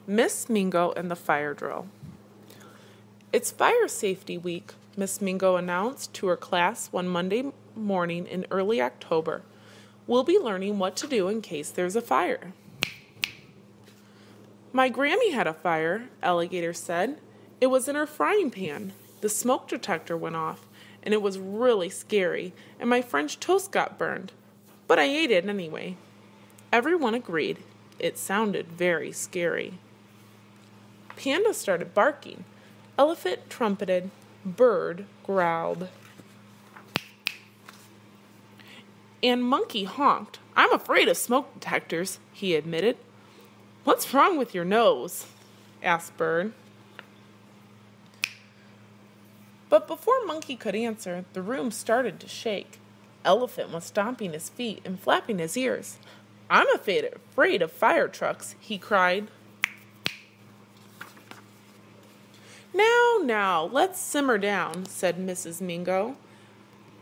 Miss Mingo and the Fire Drill. It's Fire Safety Week, Miss Mingo announced to her class one Monday morning in early October. We'll be learning what to do in case there's a fire. My Grammy had a fire, Alligator said. It was in her frying pan. The smoke detector went off, and it was really scary, and my French toast got burned. But I ate it anyway. Everyone agreed. It sounded very scary. Panda started barking. Elephant trumpeted. Bird growled. And Monkey honked. I'm afraid of smoke detectors, he admitted. What's wrong with your nose? Asked Bird. But before Monkey could answer, the room started to shake. Elephant was stomping his feet and flapping his ears. I'm afraid of fire trucks, he cried. Now, let's simmer down, said Mrs. Mingo.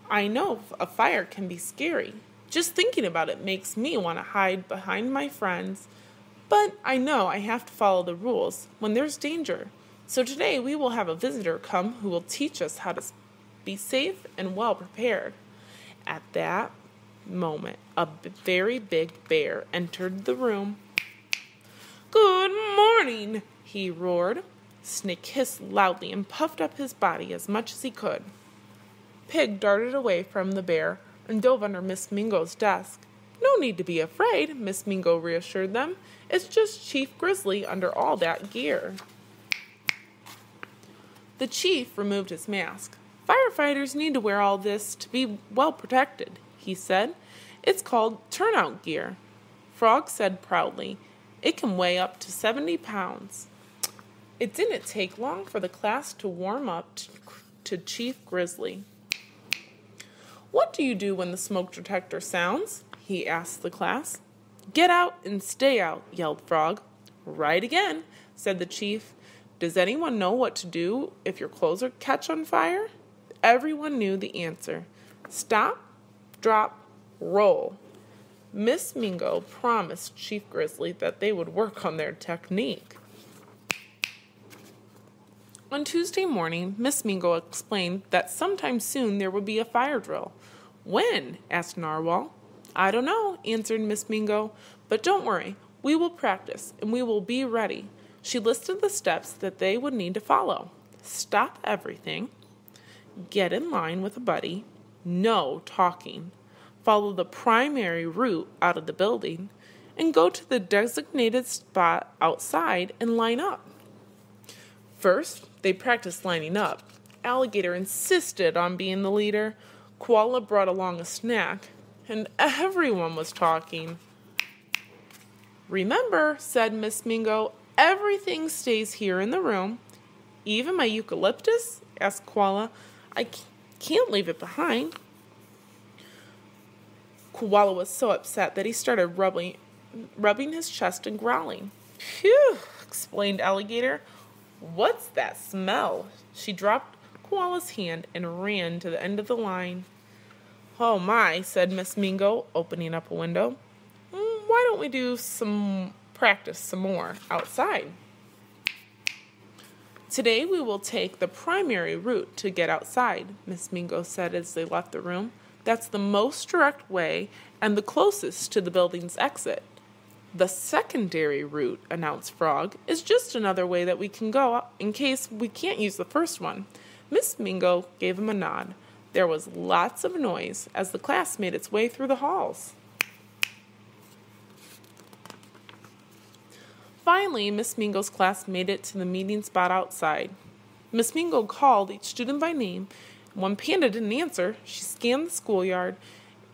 I know a fire can be scary. Just thinking about it makes me want to hide behind my friends. But I know I have to follow the rules when there's danger. So today we will have a visitor come who will teach us how to be safe and well prepared. At that moment, a very big bear entered the room. Good morning, he roared. Snake hissed loudly and puffed up his body as much as he could. Pig darted away from the bear and dove under Miss Mingo's desk. No need to be afraid, Miss Mingo reassured them. It's just Chief Grizzly under all that gear. The chief removed his mask. Firefighters need to wear all this to be well protected, he said. It's called turnout gear. Frog said proudly. It can weigh up to 70 pounds. It didn't take long for the class to warm up to Chief Grizzly. What do you do when the smoke detector sounds? He asked the class. Get out and stay out, yelled Frog. Right again, said the chief. Does anyone know what to do if your clothes catch on fire? Everyone knew the answer. Stop, drop, roll. Miss Mingo promised Chief Grizzly that they would work on their technique. On Tuesday morning, Miss Mingo explained that sometime soon there would be a fire drill. When? Asked Narwhal. I don't know, answered Miss Mingo, but don't worry, we will practice and we will be ready. She listed the steps that they would need to follow. Stop everything. Get in line with a buddy. No talking. Follow the primary route out of the building and go to the designated spot outside and line up. First, they practiced lining up. Alligator insisted on being the leader. Koala brought along a snack, and everyone was talking. Remember, said Miss Mingo, everything stays here in the room. Even my eucalyptus? Asked Koala. I can't leave it behind. Koala was so upset that he started rubbing his chest and growling. Phew, explained Alligator. What's that smell? She dropped Koala's hand and ran to the end of the line. Oh my, said Miss Mingo, opening up a window. Why don't we do practice some more outside? Today we will take the primary route to get outside, Miss Mingo said as they left the room. That's the most direct way and the closest to the building's exit. The secondary route, announced Frog, is just another way that we can go in case we can't use the first one. Miss Mingo gave him a nod. There was lots of noise as the class made its way through the halls. Finally, Miss Mingo's class made it to the meeting spot outside. Miss Mingo called each student by name. When Panda didn't answer, she scanned the schoolyard.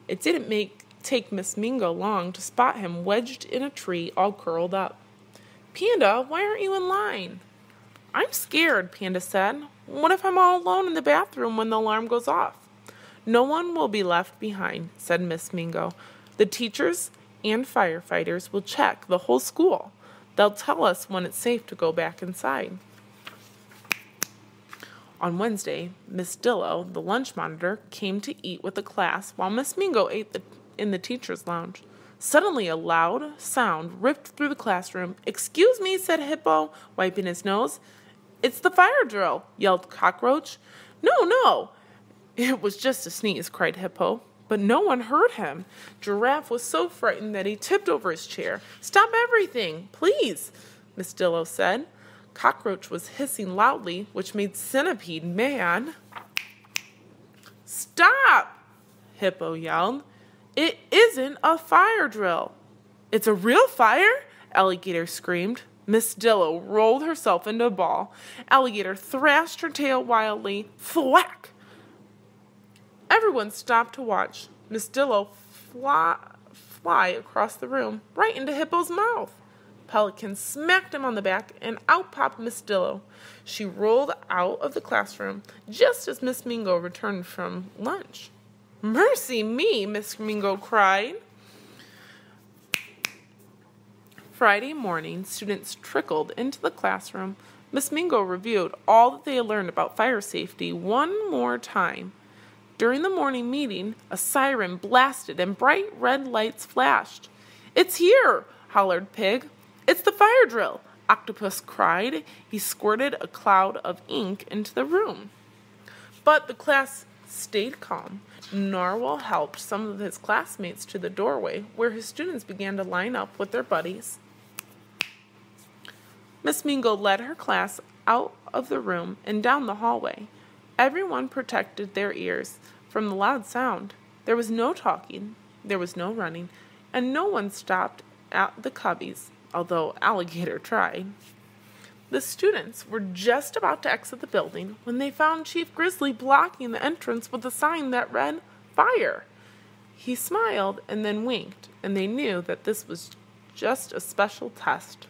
It didn't take Miss Mingo long to spot him wedged in a tree, all curled up. Panda, why aren't you in line? I'm scared, Panda said. What if I'm all alone in the bathroom when the alarm goes off? No one will be left behind, said Miss Mingo. The teachers and firefighters will check the whole school. They'll tell us when it's safe to go back inside. On Wednesday, Miss Dillo, the lunch monitor, came to eat with the class while Miss Mingo ate in the teacher's lounge. Suddenly a loud sound ripped through the classroom. "Excuse me," said Hippo, wiping his nose. "It's the fire drill," yelled Cockroach. "No, no, it was just a sneeze," cried Hippo. But no one heard him. Giraffe was so frightened that he tipped over his chair. "Stop everything, please," Miss Dillo said. Cockroach was hissing loudly, which made Centipede mad. "Stop!" Hippo yelled. "It isn't a fire drill." "It's a real fire?" Alligator screamed. Miss Dillo rolled herself into a ball. Alligator thrashed her tail wildly. Thwack! Everyone stopped to watch Miss Dillo fly across the room, right into Hippo's mouth. Pelican smacked him on the back, and out popped Miss Dillo. She rolled out of the classroom just as Miss Mingo returned from lunch. "Mercy me!" Miss Mingo cried. Friday morning, students trickled into the classroom. Miss Mingo reviewed all that they had learned about fire safety one more time. During the morning meeting, a siren blasted and bright red lights flashed. "It's here!" hollered Pig. "It's the fire drill!" Octopus cried. He squirted a cloud of ink into the room. But the class stayed calm. Narwhal helped some of his classmates to the doorway, where his students began to line up with their buddies. Miss Mingo led her class out of the room and down the hallway. Everyone protected their ears from the loud sound. There was no talking, there was no running, and no one stopped at the cubbies, although Alligator tried. The students were just about to exit the building when they found Chief Grizzly blocking the entrance with a sign that read, "Fire." He smiled and then winked, and they knew that this was just a special test.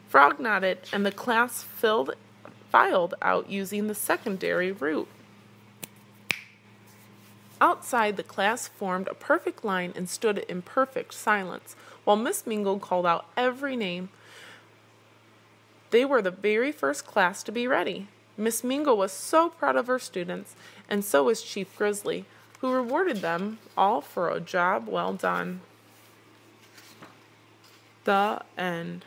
Frog nodded, and the class filed out using the secondary route. Outside, the class formed a perfect line and stood in perfect silence, while Miss Mingo called out every name. They were the very first class to be ready. Miss Mingo was so proud of her students, and so was Chief Grizzly, who rewarded them all for a job well done. The end.